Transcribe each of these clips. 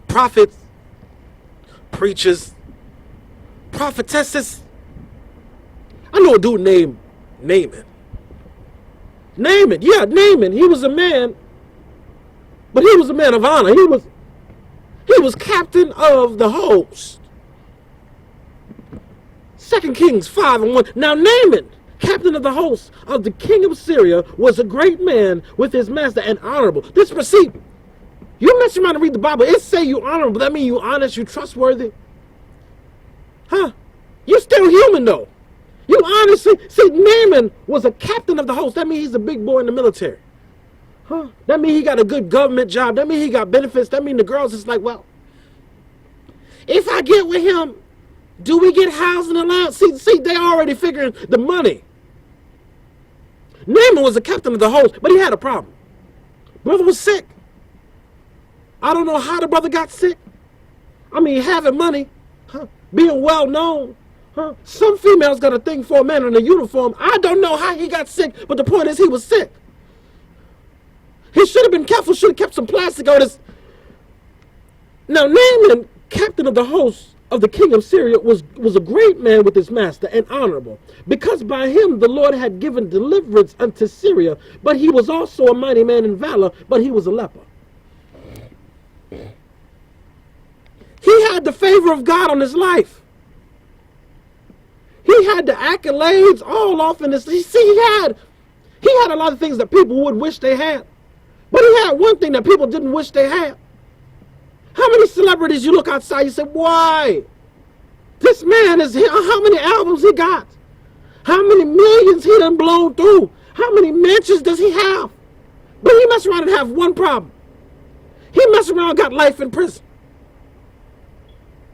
prophets, preachers, prophetesses. I know a dude named Naaman. Naaman, yeah, Naaman. He was a man, but he was a man of honor. He was captain of the host. 2 Kings 5:1. Now Naaman, captain of the host of the king of Syria, was a great man with his master and honorable. This proceed. You mess around and read the Bible. It say you honorable. That means you honest, you trustworthy. Huh? You're still human though. You honestly, see, Naaman was a captain of the host. That means he's a big boy in the military. Huh? That means he got a good government job. That means he got benefits. That means the girls is like, well, if I get with him, do we get housing allowance? See, they already figuring the money. Naaman was the captain of the host, but he had a problem. Brother was sick. I don't know how the brother got sick. I mean, having money, huh? Being well known. Huh? Some females got a thing for a man in a uniform. I don't know how he got sick, but the point is he was sick. He should have been careful, should have kept some plastic on his. Now Naaman, captain of the host of the king of Syria, was a great man with his master and honorable, because by him the Lord had given deliverance unto Syria, but he was also a mighty man in valor, but he was a leper. He had the favor of God on his life. He had the accolades all off in this. See, he had a lot of things that people would wish they had. But he had one thing that people didn't wish they had. How many celebrities you look outside, you say, why? This man is here. How many albums he got? How many millions he done blown through? How many mansions does he have? But he mess around and have one problem. He mess around and got life in prison.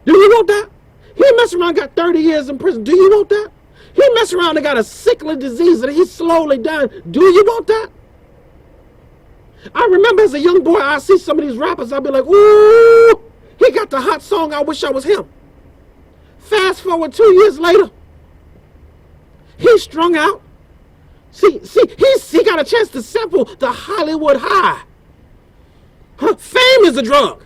Do you want that? He mess around and got 30 years in prison. Do you want that? He mess around and got a sickly disease and he's slowly dying. Do you want that? I remember as a young boy, I see some of these rappers, I'll be like, ooh, he got the hot song, I wish I was him. Fast forward 2 years later, he's strung out. See, he got a chance to sample the Hollywood high. Huh? Fame is a drug.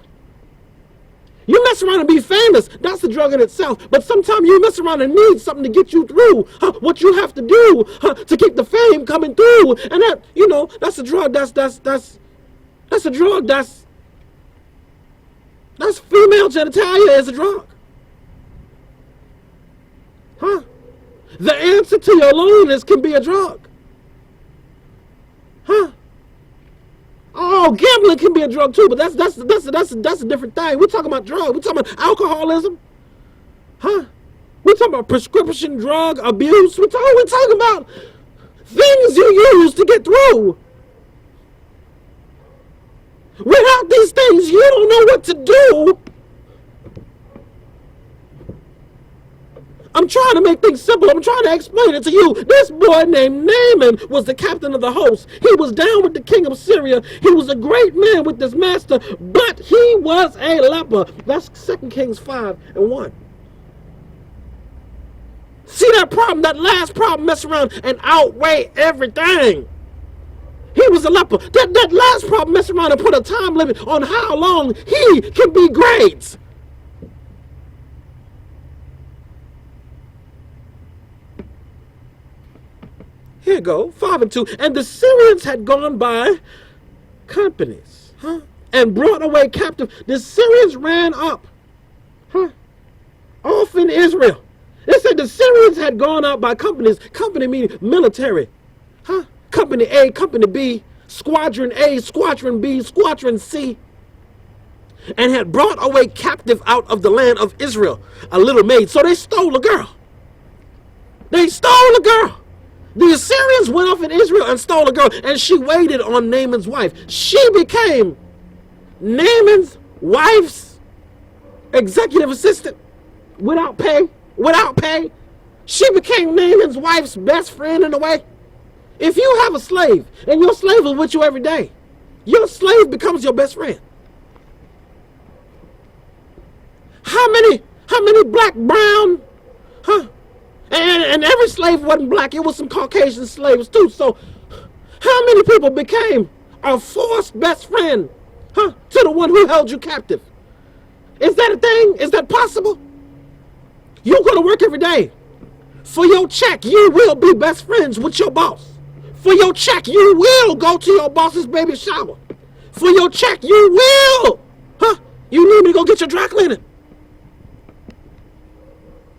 You mess around and be famous, that's a drug in itself. But sometimes you mess around and need something to get you through what you have to do to keep the fame coming through. And that, you know, that's a drug. That's a drug. That's female genitalia is a drug. Huh? The answer to your loneliness can be a drug. Huh? Oh, gambling can be a drug too, but that's a different thing. We're talking about drugs. We're talking about alcoholism. Huh? We're talking about prescription drug abuse. We're talking about things you use to get through. Without these things, you don't know what to do. I'm trying to make things simple. I'm trying to explain it to you. This boy named Naaman was the captain of the host. He was down with the king of Syria. He was a great man with his master, but he was a leper. That's 2 Kings 5:1. See that problem, that last problem mess around and outweigh everything. He was a leper. That last problem mess around and put a time limit on how long he can be great. Here you go, 5:2. And the Syrians had gone by companies, and brought away captive. The Syrians ran up, off in Israel. They said the Syrians had gone out by companies. Company meaning military, Company A, Company B, Squadron A, Squadron B, Squadron C, and had brought away captive out of the land of Israel a little maid. So they stole a girl. They stole a girl. The Assyrians went off in Israel and stole a girl, and she waited on Naaman's wife. She became Naaman's wife's executive assistant without pay. Without pay. She became Naaman's wife's best friend in a way. If you have a slave, and your slave is with you every day, your slave becomes your best friend. How many black, brown, And every slave wasn't black. It was some Caucasian slaves too. So how many people became a forced best friend, to the one who held you captive? Is that a thing? Is that possible? You go to work every day. For your check, you will be best friends with your boss. For your check, you will go to your boss's baby shower. For your check, you will. You need me to go get your dry cleaning.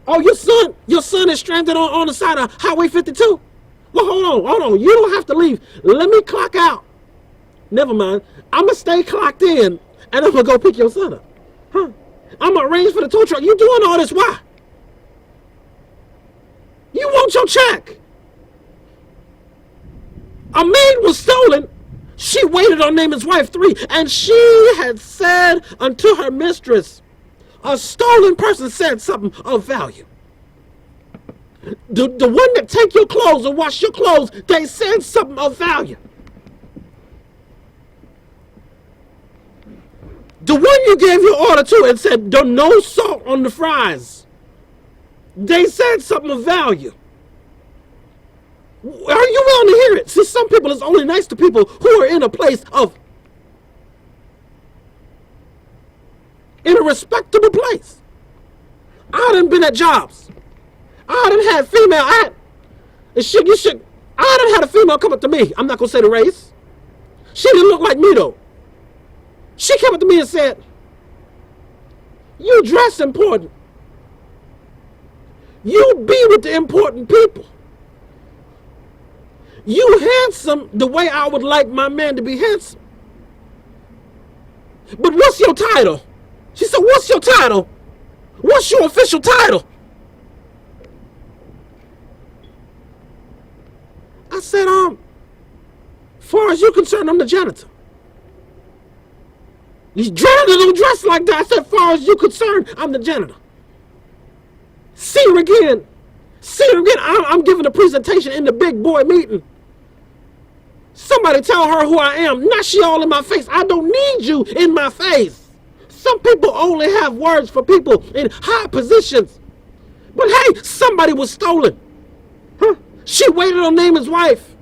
Oh, your son is stranded on the side of Highway 52. Well, hold on. You don't have to leave. Let me clock out. Never mind. I'm going to stay clocked in, and I'm going to go pick your son up. I'm going to arrange for the tow truck. You doing all this, why? You want your check. A maid was stolen. She waited on Naaman's wife 3, and she had said unto her mistress, a stolen person said something of value. The one that take your clothes and wash your clothes, they said something of value. The one you gave your order to and said, no salt on the fries, they said something of value. Are you willing to hear it? See, some people is only nice to people who are in a place of, in a respectable place. I done been at jobs. I done had female, I done had a female come up to me. I'm not going to say the race. She didn't look like me though. She came up to me and said, you dress important. You be with the important people. You handsome the way I would like my man to be handsome. But what's your title? She said, what's your title? What's your official title? I said, far as you're concerned, I'm the janitor. These janitors don't dress like that. I said, far as you're concerned, I'm the janitor. See her again. I'm giving a presentation in the big boy meeting. Somebody tell her who I am. Not she all in my face. I don't need you in my face. Some people only have words for people in high positions. But hey, somebody was stolen. She waited on Naaman's wife.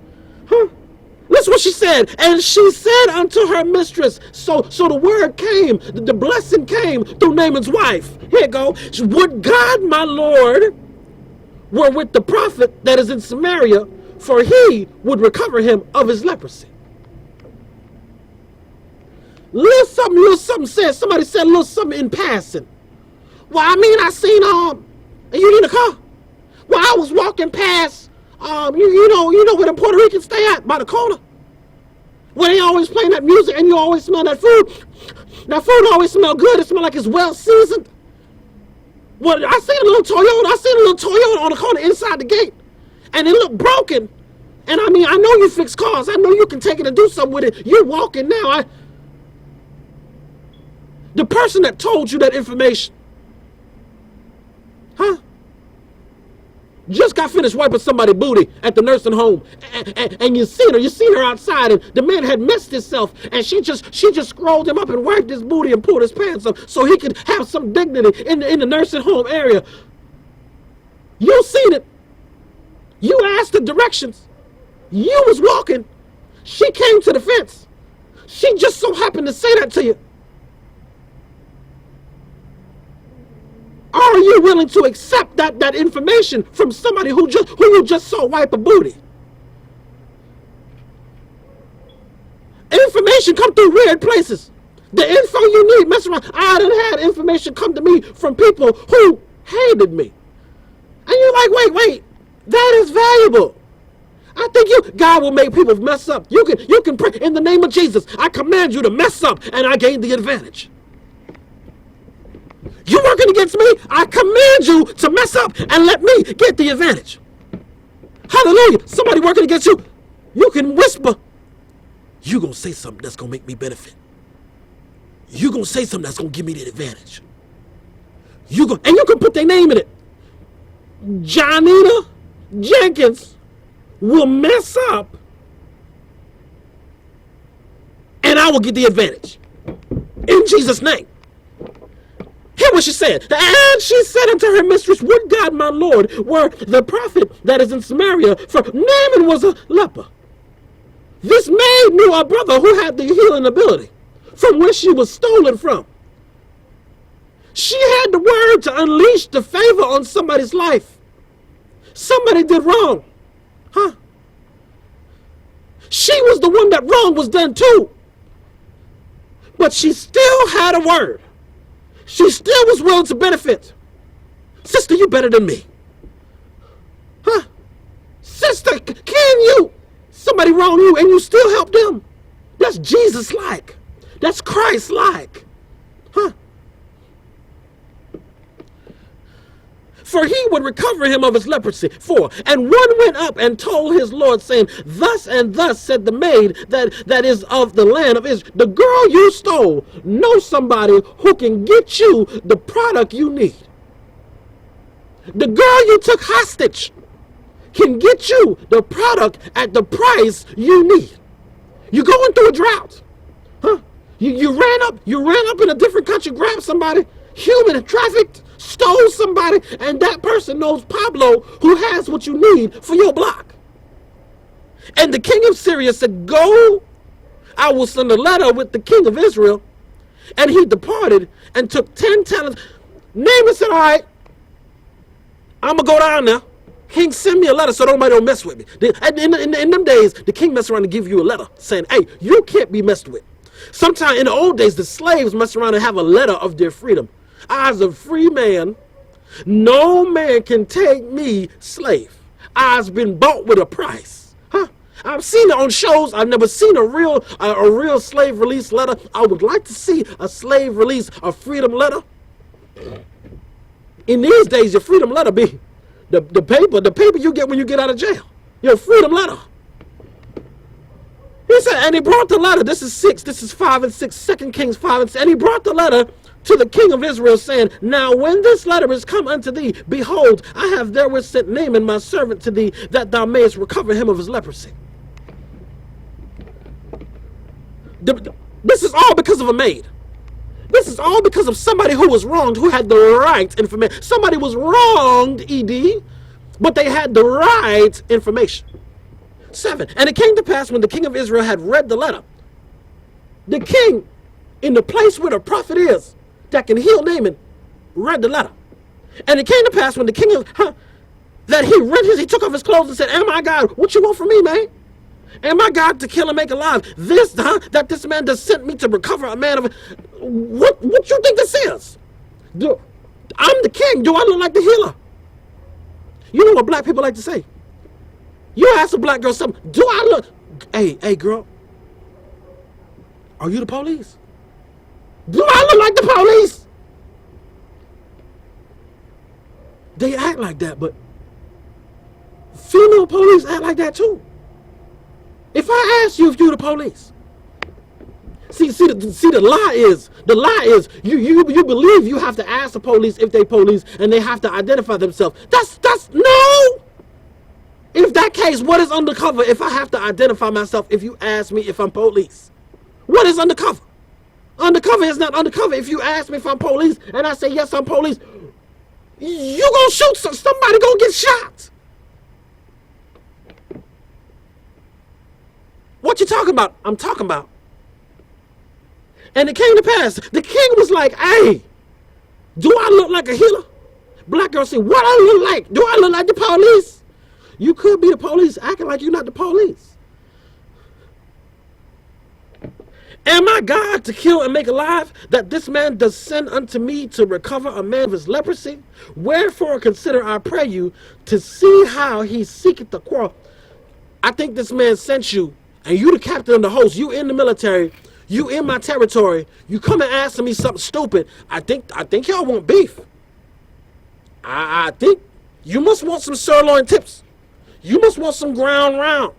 Listen what she said. And she said unto her mistress. So the word came. The blessing came through Naaman's wife. Here you go. Would God my Lord were with the prophet that is in Samaria, for he would recover him of his leprosy. Little something said. Somebody said a little something in passing. Well, I mean, I seen you need a car? Well, I was walking past you know where the Puerto Ricans stay at, by the corner, where they always playing that music and you always smell that food. That food always smell good. It smell like it's well seasoned. Well, I seen a little Toyota on the corner inside the gate, and it looked broken. And I mean, I know you fix cars. I know you can take it and do something with it. You're walking now. The person that told you that information, just got finished wiping somebody's booty at the nursing home, and you seen her outside, and the man had messed himself, and she just scrolled him up and wiped his booty and pulled his pants up so he could have some dignity in the nursing home area. You seen it. You asked the directions. You was walking. She came to the fence. She just so happened to say that to you. Are you willing to accept that information from somebody who you just saw wipe a booty? Information come through weird places. The info you need, mess around. I done had information come to me from people who hated me. And you're like, wait, that is valuable. I think God will make people mess up. You can pray in the name of Jesus. I command you to mess up, and I gain the advantage. You working against me? I command you to mess up and let me get the advantage. Hallelujah. Somebody working against you, you can whisper. You gonna say something that's gonna make me benefit. You gonna say something that's gonna give me the advantage. And you can put their name in it. Johnita Jenkins will mess up, and I will get the advantage. In Jesus' name. Hear what she said. And she said unto her mistress, would God my Lord were the prophet that is in Samaria, for Naaman was a leper. This maid knew a brother who had the healing ability, from where she was stolen from. She had the word to unleash the favor on somebody's life. Somebody did wrong. Huh? She was the one that wrong was done too. But she still had a word. She still was willing to benefit. Sister, you better than me. Huh? Sister, can you? Somebody wrong you and you still help them. That's Jesus-like. That's Christ-like. Huh? For he would recover him of his leprosy. 4. And one went up and told his Lord, saying, thus and thus said the maid that is of the land of Israel. The girl you stole, know somebody who can get you the product you need. The girl you took hostage can get you the product at the price you need. You're going through a drought. Huh? You ran up in a different country, grabbed somebody, human trafficked, stole somebody, and that person knows Pablo who has what you need for your block. And the king of Syria said, go, I will send a letter with the king of Israel. And he departed and took 10 talents. Naaman said, all right, I'm going to go down there. King, send me a letter so nobody don't mess with me. In them days, the king messed around and give you a letter saying, hey, you can't be messed with. Sometime in the old days, the slaves messed around and have a letter of their freedom. As a free man, no man can take me slave. I've been bought with a price. Huh? I've seen it on shows. I've never seen a real slave release letter. I would like to see a slave release, a freedom letter. In these days, your freedom letter be the paper you get when you get out of jail. Your freedom letter. He said, and he brought the letter. This is 6. This is 5 and 6. 2 Kings 5 and 6. And he brought the letter to the king of Israel, saying, now when this letter is come unto thee, behold, I have therewith sent Naaman my servant to thee, that thou mayest recover him of his leprosy. This is all because of a maid. This is all because of somebody who was wronged, who had the right information. Somebody was wronged, ED, but they had the right information. 7. And it came to pass when the king of Israel had read the letter, the king, in the place where the prophet is, that can heal Naaman, read the letter. And it came to pass when the king of, that he took off his clothes and said, am I God? What you want from me, man? Am I God to kill and make alive? That this man does sent me to recover a man of, what you think this is? I'm the king. Do I look like the healer? You know what black people like to say? You ask a black girl something, do I look, hey girl, are you the police? Do I look like the police? They act like that, but female police act like that too. If I ask you if you're the police, see the lie is you believe you have to ask the police if they police and they have to identify themselves. That's no. If that case, what is undercover if I have to identify myself if you ask me if I'm police? What is undercover? Undercover is not undercover. If you ask me if I'm police and I say yes, I'm police, you gonna shoot somebody gonna get shot. What you talking about? I'm talking about. And it came to pass, the king was like, hey, do I look like a healer? Black girl said, what I look like? Do I look like the police? You could be the police acting like you're not the police. Am I God to kill and make alive, that this man does send unto me to recover a man of his leprosy? Wherefore consider, I pray you, to see how he seeketh the quarrel. I think this man sent you, and you the captain of the host, you in the military, you in my territory, you come and asking me something stupid. I think y'all want beef. I think you must want some sirloin tips. You must want some ground round.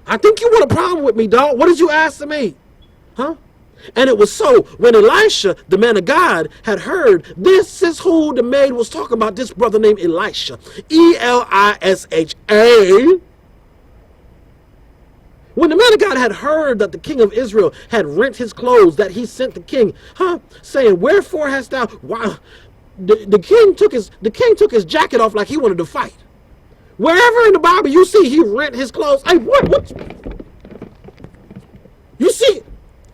I think you want a problem with me, dog. What did you ask of me? Huh? And it was so when Elisha, the man of God, had heard, this is who the maid was talking about, this brother named Elisha. Elisha. When the man of God had heard that the king of Israel had rent his clothes, that he sent the king, saying, wherefore hast thou, why? The king took his jacket off like he wanted to fight. Wherever in the Bible you see he rent his clothes. Hey, what? You see,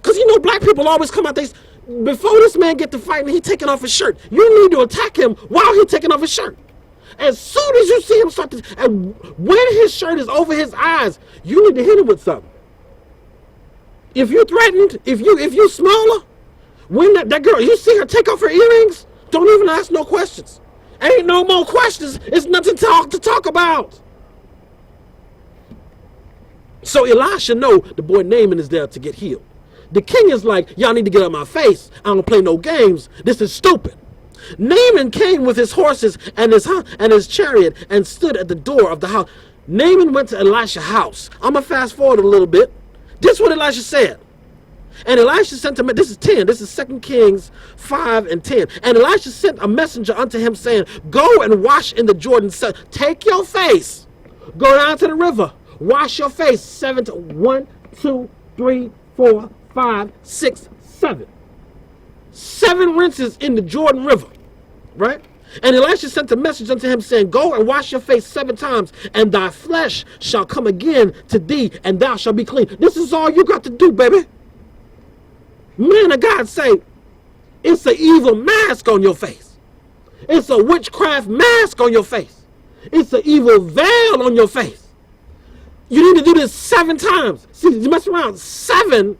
because you know black people always come out, Before this man get to fighting, he taking off his shirt. You need to attack him while he taking off his shirt. As soon as you see him start to, and when his shirt is over his eyes, you need to hit him with something. If you're threatened, if you smaller, when that girl, you see her take off her earrings, don't even ask no questions. Ain't no more questions. It's nothing to talk about. So Elisha know the boy Naaman is there to get healed. The king is like, y'all need to get out of my face. I don't play no games. This is stupid. Naaman came with his horses and his chariot and stood at the door of the house. Naaman went to Elisha's house. I'm going to fast forward a little bit. This is what Elisha said. And Elisha sent him, this is 10, this is 2 Kings 5 and 10. And Elisha sent a messenger unto him saying, go and wash in the Jordan. Take your face, go down to the river, wash your face 7 to 1, 2, 3, 4, 5, 6, 7. 7 rinses in the Jordan River, right? And Elisha sent a message unto him saying, go and wash your face 7 times, and thy flesh shall come again to thee, and thou shalt be clean. This is all you got to do, baby. Man of God say, it's an evil mask on your face. It's a witchcraft mask on your face. It's an evil veil on your face. You need to do this 7 times. See, you mess around. 7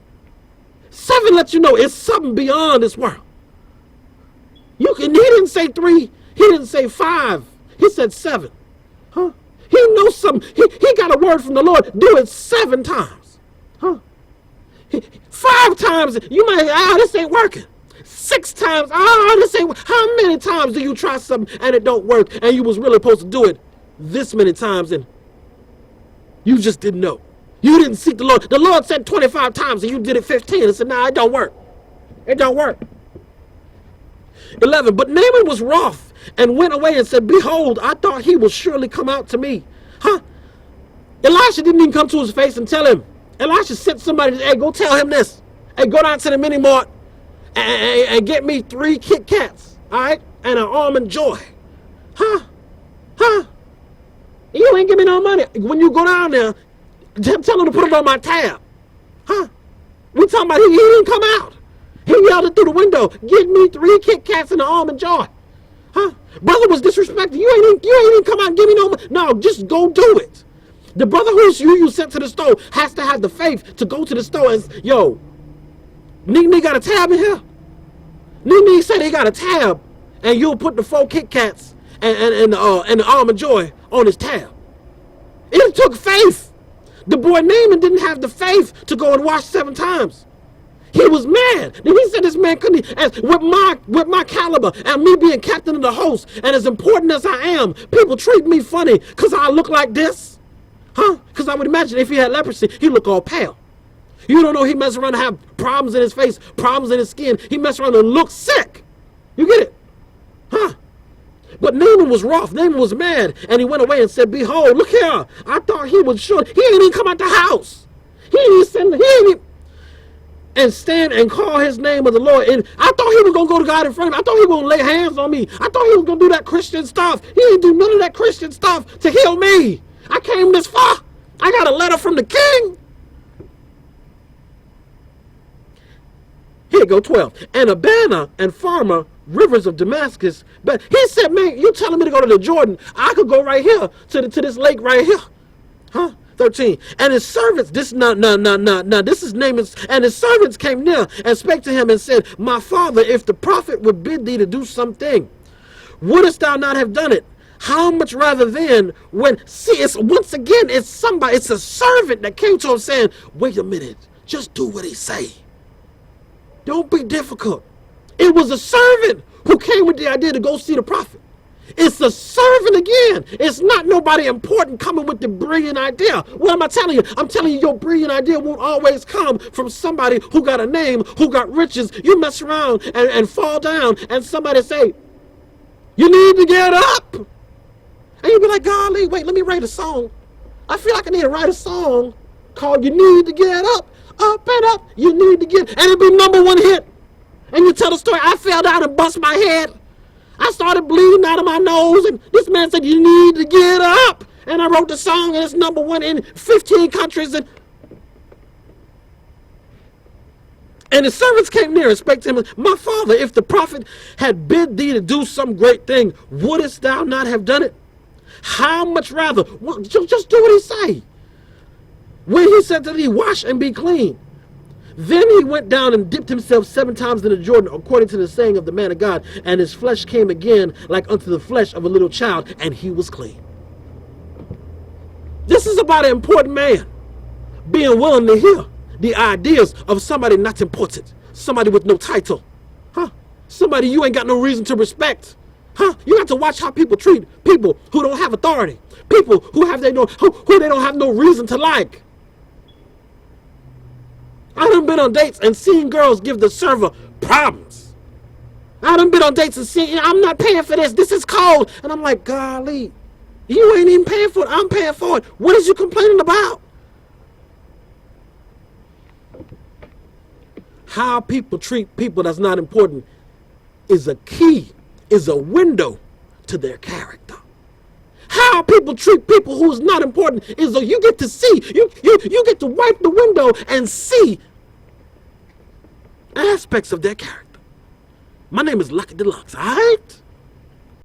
lets you know it's something beyond this world. He didn't say 3. He didn't say 5. He said 7. Huh? He knows something. He got a word from the Lord. Do it 7 times. Huh? 5 times, you might, this ain't working. 6 times, this ain't. How many times do you try something and it don't work, and you was really supposed to do it this many times and you just didn't know? You didn't seek the Lord. The Lord said 25 times and you did it 15 and said, nah, it don't work. It don't work. 11, but Naaman was wroth and went away and said, behold, I thought he would surely come out to me. Huh? Elisha didn't even come to his face and tell him. Elisha sent somebody, hey, go tell him this. Hey, go down to the mini mart and get me 3 Kit Kats, all right, and an Almond Joy. Huh? You ain't give me no money. When you go down there, tell him to put it on my tab. Huh? We talking about he didn't come out. He yelled it through the window. Give me 3 Kit Kats and an Almond Joy. Huh? Brother was disrespected. You ain't even come out and give me no money. No, just go do it. The brother who you sent to the store has to have the faith to go to the store and, yo, Nee got a tab in here? Nee said he got a tab, and you'll put the 4 Kit Kats and the Almond Joy on his tab. It took faith. The boy Naaman didn't have the faith to go and wash 7 times. He was mad. Then he said this man couldn't, with my caliber and me being captain of the host, and as important as I am, people treat me funny because I look like this. Huh? Because I would imagine if he had leprosy, he'd look all pale. You don't know he messed around and have problems in his face, problems in his skin. He messed around and looked sick. You get it? Huh? But Naaman was wroth. Naaman was mad. And he went away and said, behold, look here. I thought he would sure. He ain't even come out the house. He ain't even and stand and call his name of the Lord. And I thought he was going to go to God in front of me. I thought he was going to lay hands on me. I thought he was going to do that Christian stuff. He didn't do none of that Christian stuff to heal me. I came this far. I got a letter from the king. Here you go, 12. And Abana and Pharma, rivers of Damascus. But he said, man, you telling me to go to the Jordan? I could go right here to this lake right here. Huh? 13. And his servants, this is Naaman's, and his servants came near and spake to him and said, my father, if the prophet would bid thee to do something, wouldest thou not have done it? How much rather then it's once again, it's a servant that came to him saying, wait a minute, just do what he say. Don't be difficult. It was a servant who came with the idea to go see the prophet. It's a servant again. It's not nobody important coming with the brilliant idea. What am I telling you? I'm telling you, your brilliant idea won't always come from somebody who got a name, who got riches. You mess around and fall down and somebody say, you need to get up. And you be like, golly, wait, let me write a song. I feel like I need to write a song called You Need to Get Up, Up and Up, You Need to Get, and it'll be #1 hit. And you tell the story, I fell down and bust my head. I started bleeding out of my nose, and this man said, you need to get up. And I wrote the song, and it's #1 in 15 countries. And And the servants came near and spake to him, my father, if the prophet had bid thee to do some great thing, wouldest thou not have done it? How much rather? Well, just do what he say. When he said to thee, wash and be clean. Then he went down and dipped himself 7 times in the Jordan, according to the saying of the man of God, and his flesh came again like unto the flesh of a little child, and he was clean. This is about an important man being willing to hear the ideas of somebody not important, somebody with no title, somebody you ain't got no reason to respect. You have to watch how people treat people who don't have authority, people who they don't have no reason to like. I done been on dates and seen girls give the server problems. I done been on dates and seen, I'm not paying for this, this is cold. And I'm like, golly, you ain't even paying for it, I'm paying for it. What is you complaining about? How people treat people that's not important is a key, is a window to their character. How people treat people who's not important is that you get to see, you get to wipe the window and see aspects of their character. My name is Lucky Deluxe, all right?